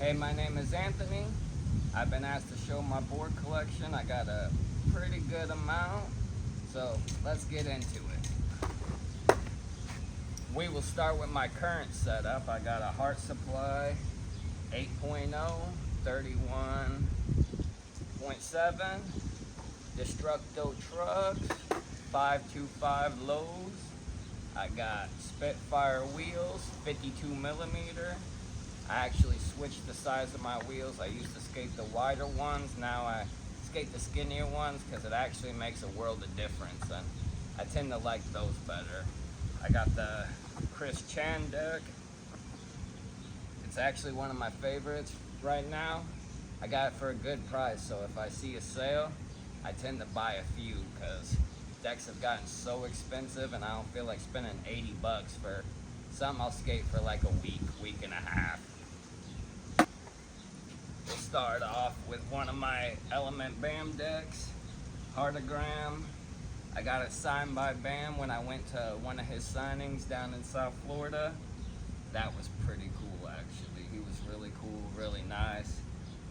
Hey, my name is Anthony. I've been asked to show my board collection. I got a pretty good amount, so let's get into it. We will start with my current setup. I got a Heart Supply 8.0, 31.7, Destructo Trucks, 525 Lowe's. I got Spitfire wheels, 52 millimeter. I actually switched the size of my wheels. I used to skate the wider ones. Now I skate the skinnier ones because it actually makes a world of difference, and I tend to like those better. I got the Chris Chan deck. It's actually one of my favorites right now. I got it for a good price, so if I see a sale, I tend to buy a few because decks have gotten so expensive and I don't feel like spending 80 bucks for something I'll skate for like a week and a half. We'll start off with one of my Element BAM decks, Heartogram. I got it signed by BAM when I went to one of his signings down in South Florida. That was pretty cool actually. He was really cool, really nice.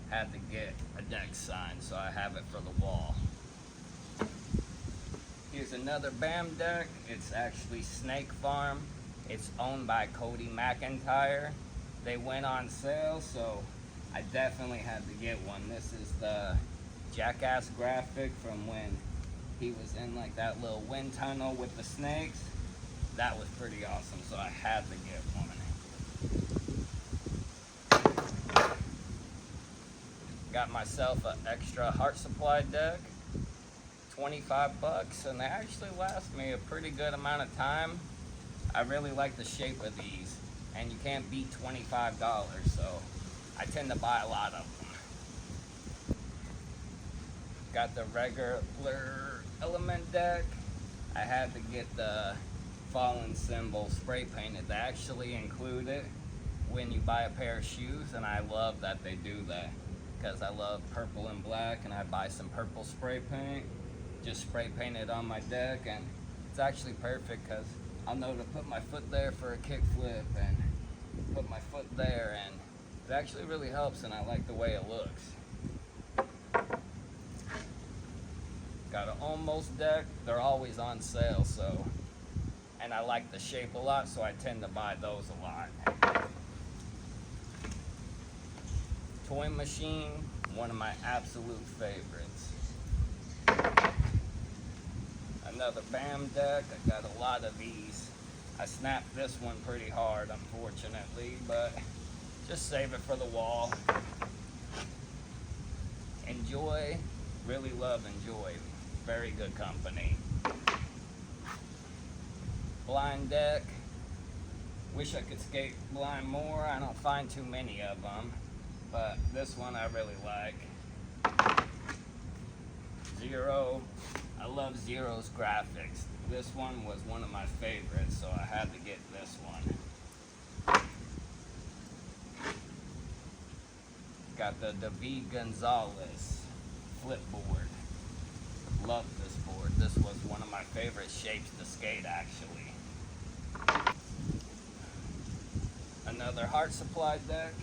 Had to get a deck signed, so I have it for the wall. Here's another BAM deck. It's actually Snake Farm. It's owned by Cody McIntyre. They went on sale, so I definitely had to get one. This is the Jackass graphic from when he was in like that little wind tunnel with the snakes. That was pretty awesome, so I had to get one. Got myself an extra Heart Supply deck, 25 bucks, and they actually last me a pretty good amount of time. I really like the shape of these, and you can't beat $25, so I tend to buy a lot of them. Got the regular Element deck. I had to get the Fallen Symbol spray painted. They actually include it when you buy a pair of shoes, and I love that they do that because I love purple and black, and I buy some purple spray paint, just spray paint it on my deck, and it's actually perfect because I'll know to put my foot there for a kickflip and put my foot there, and it actually really helps, and I like the way it looks. Got an Almost deck. They're always on sale, so, and I like the shape a lot, so I tend to buy those a lot. Toy Machine, one of my absolute favorites. Another BAM deck. I got a lot of these. I snapped this one pretty hard, unfortunately, but just save it for the wall. Enjoy, really love Enjoy. Very good company. Blind deck. Wish I could skate blind more. I don't find too many of them, but this one I really like. Zero. I love Zero's graphics. This one was one of my favorites, so I had to get this one. Got the David Gonzalez flip board. Love this board. This was one of my favorite shapes to skate actually. Another Heart Supply deck.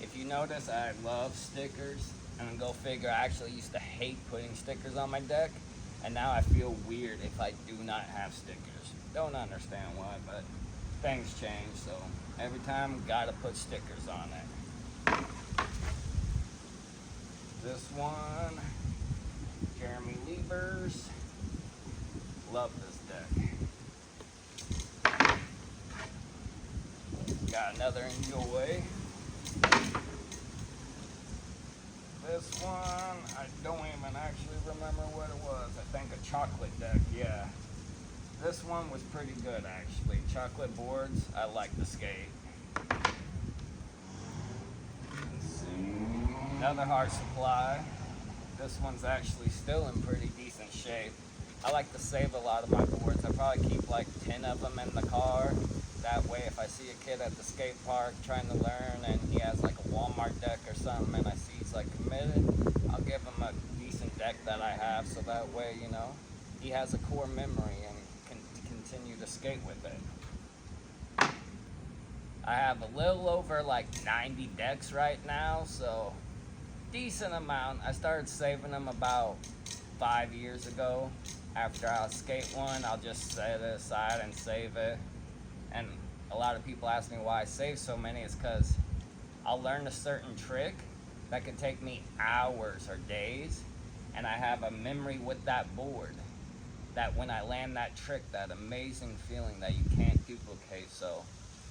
If you notice, I love stickers, and go figure, I actually used to hate putting stickers on my deck, and now I feel weird if I do not have stickers. Don't understand why, but things change, so every time, gotta put stickers on it. This one, Jeremy Liebers. Love this deck. Got another Enjoy. This one, I don't even actually remember what it was. I think a chocolate deck, yeah. This one was pretty good actually. Chocolate boards, I like the skate. Let's see. Another Heart Supply. This one's actually still in pretty decent shape. I like to save a lot of my boards. I probably keep like 10 of them in the car. That way if I see a kid at the skate park trying to learn and he has like a Walmart deck or something and I see he's like committed, I'll give him a decent deck that I have, so that way, you know, he has a core memory and can continue to skate with it. I have a little over like 90 decks right now, so decent amount. I started saving them about 5 years ago. After I'll skate one, I'll just set it aside and save it. And a lot of people ask me why I save so many. It's because I'll learn a certain trick that could take me hours or days, and I have a memory with that board that when I land that trick, that amazing feeling that you can't duplicate. So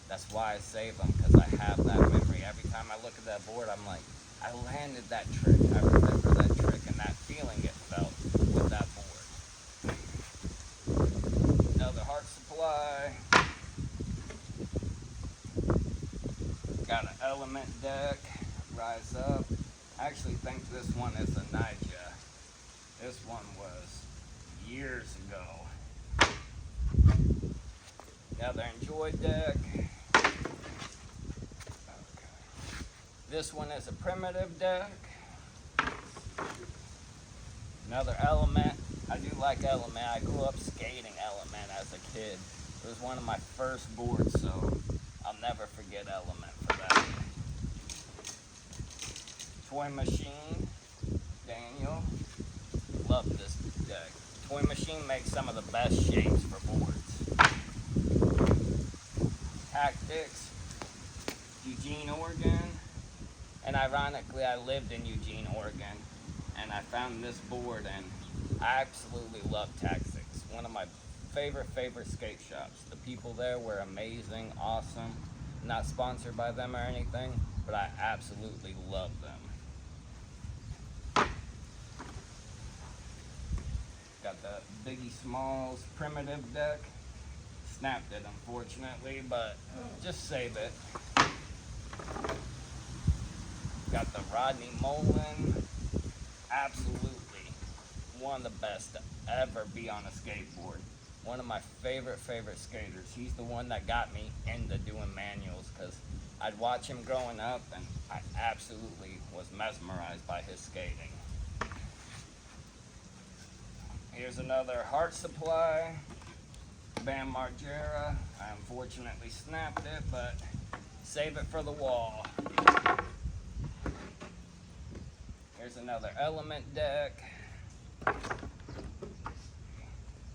that's why I save them, because I have that memory. Every time I look at that board, I'm like, I landed that trick. I remember that trick and that feeling it felt with that board. Another Heart Supply. Got an Element deck, Rise Up. I actually think this one is a Nyjah. This one was years ago. Another Enjoy deck. Okay. This one is a Primitive deck. Another Element. I do like Element. I grew up skating Element as a kid. It was one of my first boards, so I'll never forget Element for that. Toy Machine, Daniel. Love this deck. Toy Machine makes some of the best shapes for boards. Tactics, Eugene, Oregon. And ironically, I lived in Eugene, Oregon, and I found this board, and I absolutely love Tactics. One of my favorite skate shops. The people there were amazing, awesome. Not sponsored by them or anything, but I absolutely love them. Got the Biggie Smalls Primitive deck. Snapped it, unfortunately, but just save it. Got the Rodney Mullen. Absolutely one of the best to ever be on a skateboard. One of my favorite skaters. He's the one that got me into doing manuals, because I'd watch him growing up and I absolutely was mesmerized by his skating. Here's another Heart Supply, Bam Margera. I unfortunately snapped it, but save it for the wall. Here's another Element deck.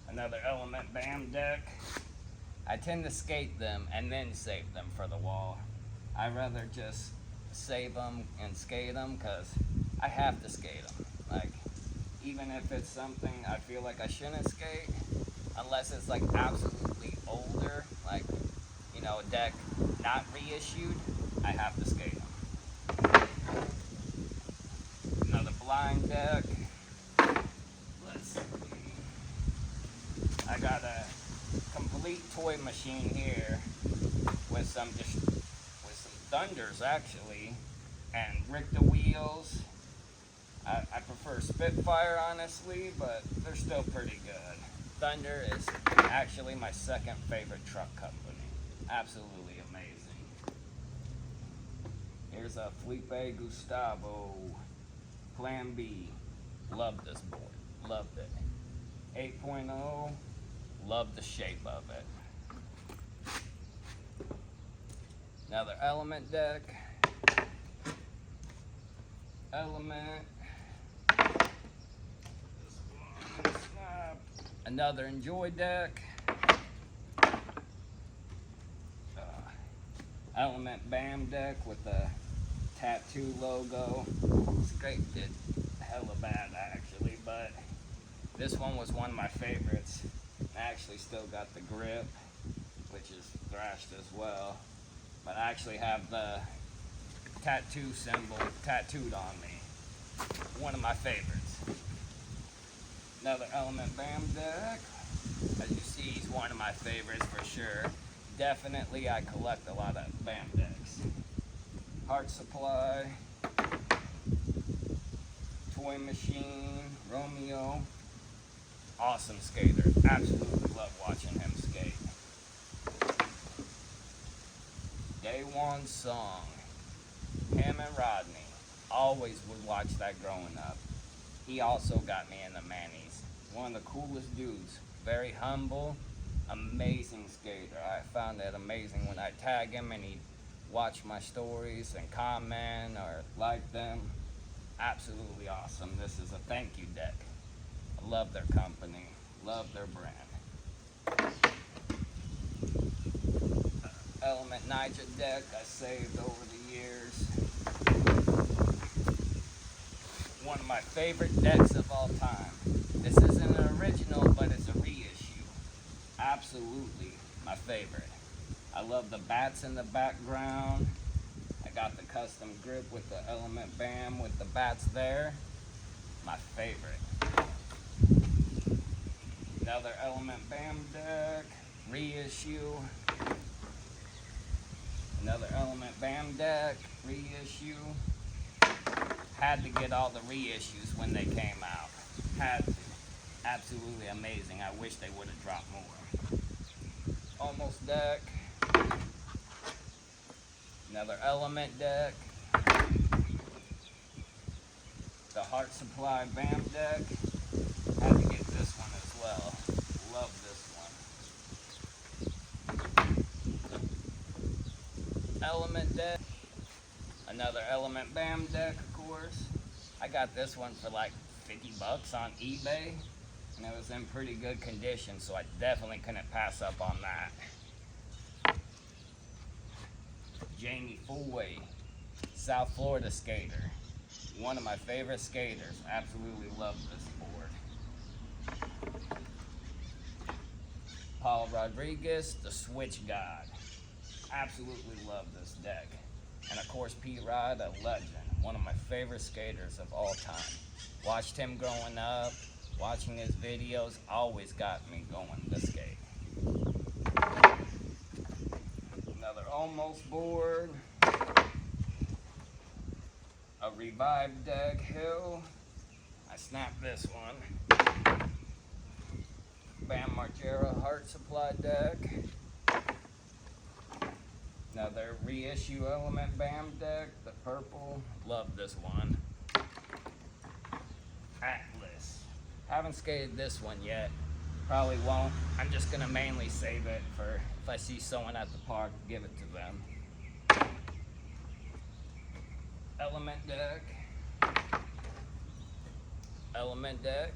Another Element Bam deck. I tend to skate them and then save them for the wall. I'd rather just save them and skate them, because I have to skate them. Like, even if it's something I feel like I shouldn't skate, unless it's like absolutely older, like, you know, a deck not reissued, I have to skate them. Another Blind deck. Let's see. I got a complete Toy Machine here with some Thunders actually, and Richter wheels. I prefer Spitfire honestly, but they're still pretty good. Thunder is actually my second favorite truck company. Absolutely amazing. Here's a Felipe Gustavo Plan B. Love this board. Loved it. 8.0. Love the shape of it. Another Element deck. Element. Another Enjoy deck. Element Bam deck with the tattoo logo. Scraped it hella bad actually, but this one was one of my favorites. I actually still got the grip, which is thrashed as well. But I actually have the tattoo symbol tattooed on me. One of my favorites. Another Element Bam deck. As you see, he's one of my favorites for sure. Definitely, I collect a lot of Bam decks. Heart Supply. Toy Machine. Romeo. Awesome skater. Absolutely love watching him skate. Day One Song. Him and Rodney. Always would watch that growing up. He also got me into Manny's. One of the coolest dudes. Very humble, Amazing skater. I found it amazing when I tag him and he'd watch my stories and comment or like them. Absolutely awesome. This is a thank you deck. I love their company, love their brand. Element Niger deck I saved over the years. One of my favorite decks of all time. This isn't an original, but it's a reissue. Absolutely my favorite. I love the bats in the background. I got the custom grip with the Element BAM with the bats there. My favorite. Another Element BAM deck, reissue. Another Element BAM deck, reissue. Had to get all the reissues when they came out. Had to. Absolutely amazing. I wish they would have dropped more. Almost deck. Another Element deck. The Heart Supply BAM deck. Had to get this one as well. Love this one. Element deck. Another Element BAM deck, of course. I got this one for like 50 bucks on eBay. And it was in pretty good condition, so I definitely couldn't pass up on that. Jamie Foy, South Florida skater. One of my favorite skaters. Absolutely love this board. Paul Rodriguez, the Switch God. Absolutely love this deck. And of course, Pete Rod, a legend. One of my favorite skaters of all time. Watched him growing up. Watching his videos always got me going to skate. Another Almost board. A Revive deck, Hill. I snapped this one. Bam Margera Heart Supply deck. Another reissue Element BAM deck, the purple. Love this one. Atlas. Haven't skated this one yet. Probably won't. I'm just gonna mainly save it for if I see someone at the park, give it to them. Element deck. Element deck.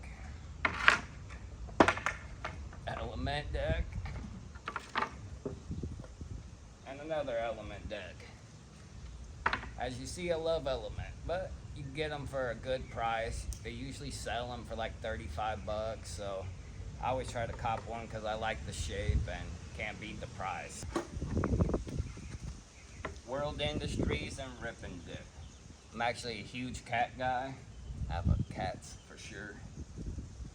Element deck. And another Element deck. As you see, I love Element, but you can get them for a good price. They usually sell them for like 35 bucks, so I always try to cop one because I like the shape and can't beat the price. World Industries and Rip and Dip. I'm actually a huge cat guy. I have a cats for sure.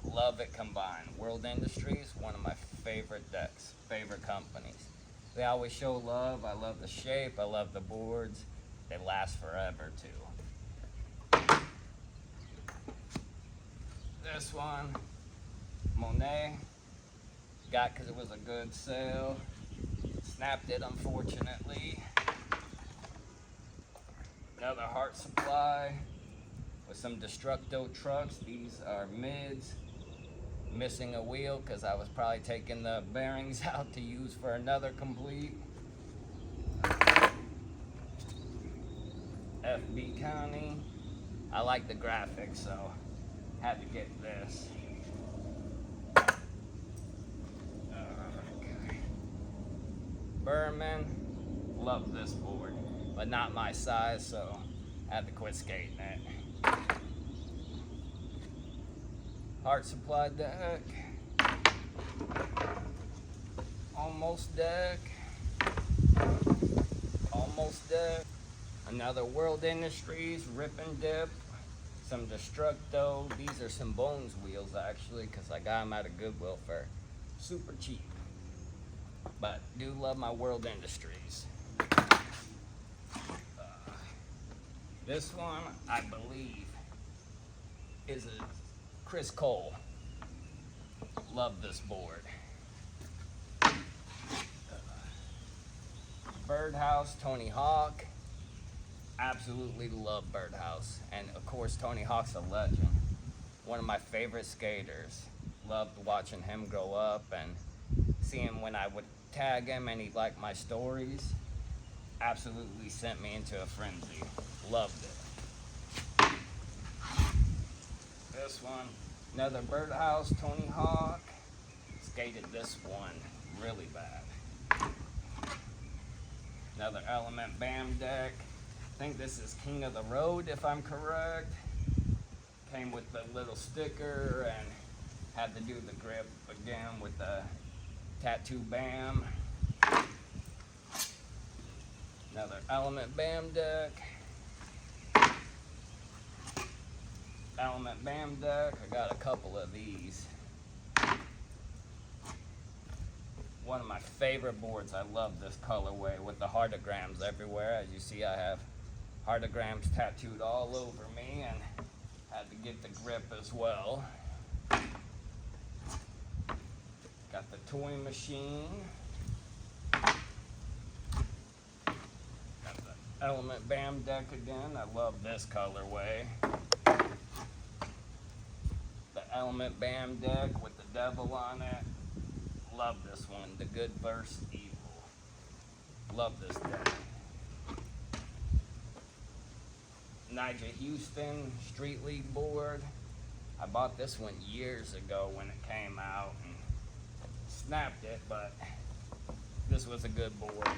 Love it combined. World Industries, one of my favorite decks, favorite companies. They always show love. I love the shape. I love the boards. They last forever too. This one, Monet. Got because it was a good sale. Snapped it unfortunately. Another Heart Supply with some Destructo trucks. These are mids. Missing a wheel because I was probably taking the bearings out to use for another complete. FB County. I like the graphics, so had to get this. Okay. Berman. Love this board, but not my size, so I had to quit skating it. Heart Supply deck. Almost deck. Almost deck. Another World Industries, Rip and Dip. Some Destructo. These are some Bones wheels actually, because I got them at a Goodwill for super cheap. But do love my World Industries. This one, I believe, is a Chris Cole. Love this board. Birdhouse, Tony Hawk. Absolutely love Birdhouse. And of course, Tony Hawk's a legend. One of my favorite skaters. Loved watching him grow up and seeing when I would tag him and he liked my stories, absolutely sent me into a frenzy. Loved it. This one, another birdhouse, Tony Hawk. Skated this one really bad. Another Element BAM deck. I think this is King of the Road, if I'm correct. Came with the little sticker and had to do the grip again with the tattoo BAM. Another Element BAM deck. Element BAM deck. I got a couple of these. One of my favorite boards. I love this colorway with the heartograms everywhere. As you see, I have heartograms tattooed all over me and had to get the grip as well. Got the toy machine. Got the Element BAM deck again. I love this colorway. The Element BAM deck with the devil on it. Love this one. The Good vs. Evil. Love this deck. Nigel Houston Street League board. I bought this one years ago when it came out and snapped it, but this was a good board.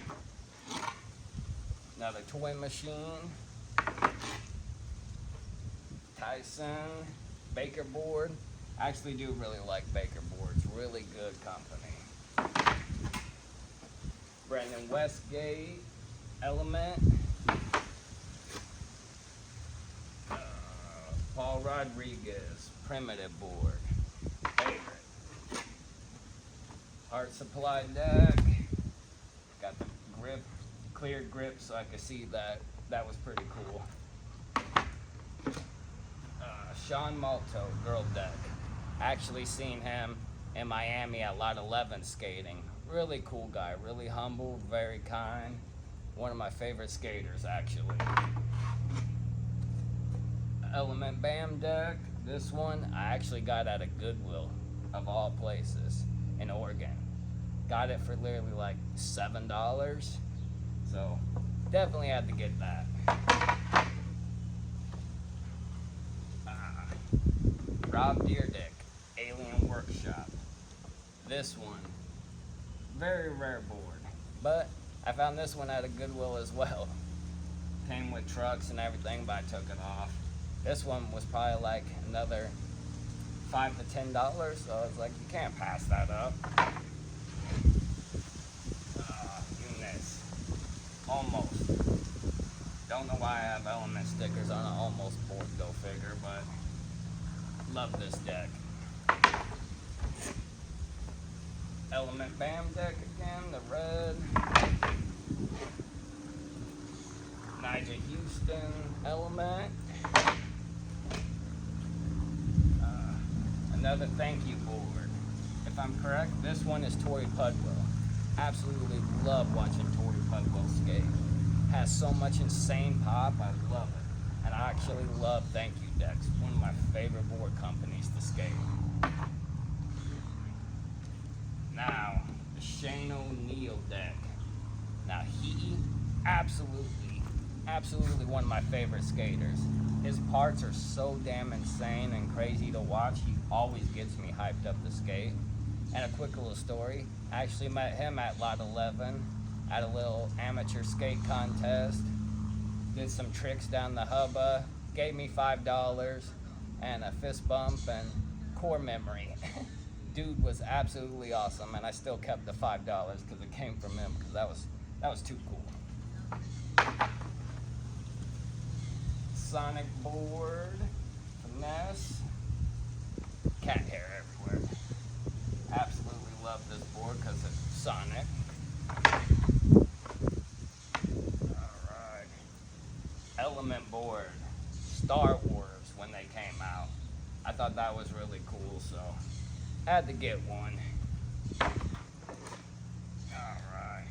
Another toy machine. Tyson Baker board. I actually do really like Baker boards. Really good company. Brendan Westgate Element. Paul Rodriguez Primitive board. Favorite. Art Supply deck. Got the grip, clear grip, so I could see that. That was pretty cool. Sean Malto Girl deck. Actually seen him in Miami at Lot 11 skating. Really cool guy, really humble, very kind. One of my favorite skaters, actually. Element BAM deck. This one I actually got at a Goodwill, of all places, in Oregon. Got it for literally like $7. So definitely had to get that. Rob Deerdick Alien Workshop. This one, very rare board, but I found this one at a Goodwill as well. Came with trucks and everything, but I took it off. This one was probably like another $5 to $10, so I was like, you can't pass that up. This. Almost. Don't know why I have Element stickers on an Almost board, go figure, but love this deck. Element BAM deck again, the red. Nigel Houston Element. Another thank you board. If I'm correct, this one is Tori Pudwell. Absolutely love watching Tori Pudwell skate. Has so much insane pop, I love it. And I actually love thank you decks. One of my favorite board companies to skate. Now, the Shane O'Neill deck. Now he absolutely one of my favorite skaters. His parts are so damn insane and crazy to watch. He always gets me hyped up to skate. And a quick little story, I actually met him at Lot 11 at a little amateur skate contest. Did some tricks down the hubba, gave me $5 and a fist bump and core memory. Dude was absolutely awesome, and I still kept the $5 because it came from him, because that was too cool. Sonic board, finesse, cat hair everywhere. Absolutely love this board because it's Sonic. Alright. Element board, Star Wars when they came out. I thought that was really cool, so had to get one. Alright.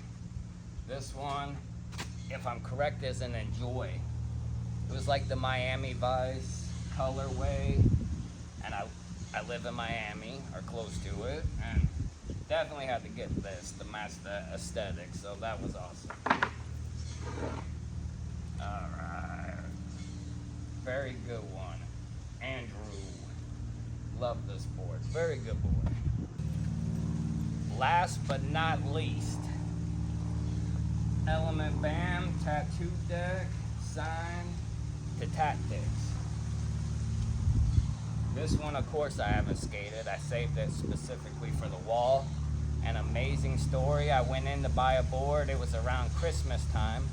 This one, if I'm correct, is an Enjoy. It was like the Miami Vice colorway, and I live in Miami, or close to it, and definitely had to get this to match the aesthetic, so that was awesome. Alright. Very good one. Andrew. Love this board. Very good board. Last but not least, Element BAM tattoo deck signed to Tactics. This one, of course, I haven't skated. I saved it specifically for the wall. An amazing story. I went in to buy a board. It was around Christmas time.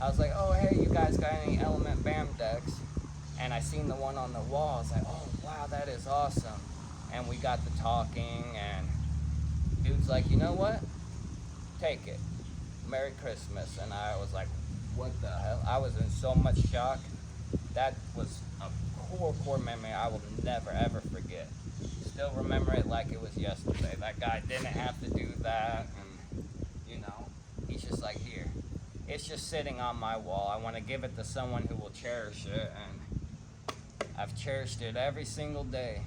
I was like, oh, hey, you guys got any Element BAM decks? And I seen the one on the wall. I was like, oh, wow, that is awesome. And we got to talking, and dude's like, you know what? Take it. Merry Christmas. And I was like, what the hell? I was in so much shock. That was a core memory I will never, ever forget. Still remember it like it was yesterday. That guy didn't have to do that, and, you know, he's just like, here. It's just sitting on my wall. I want to give it to someone who will cherish it, and I've cherished it every single day.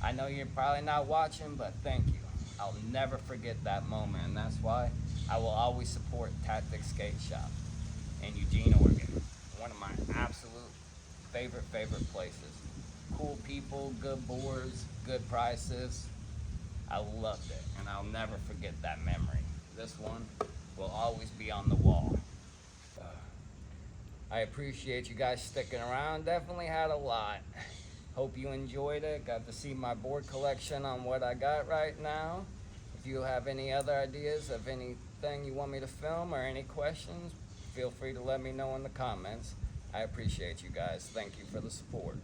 I know you're probably not watching, but thank you. I'll never forget that moment, and that's why I will always support Tactics Skate Shop in Eugene, Oregon. One of my absolute favorite places. Cool people, good boards, good prices. I loved it, and I'll never forget that memory. This one will always be on the wall. I appreciate you guys sticking around. Definitely had a lot. Hope you enjoyed it. Got to see my board collection on what I got right now. If you have any other ideas of anything you want me to film or any questions, feel free to let me know in the comments. I appreciate you guys. Thank you for the support.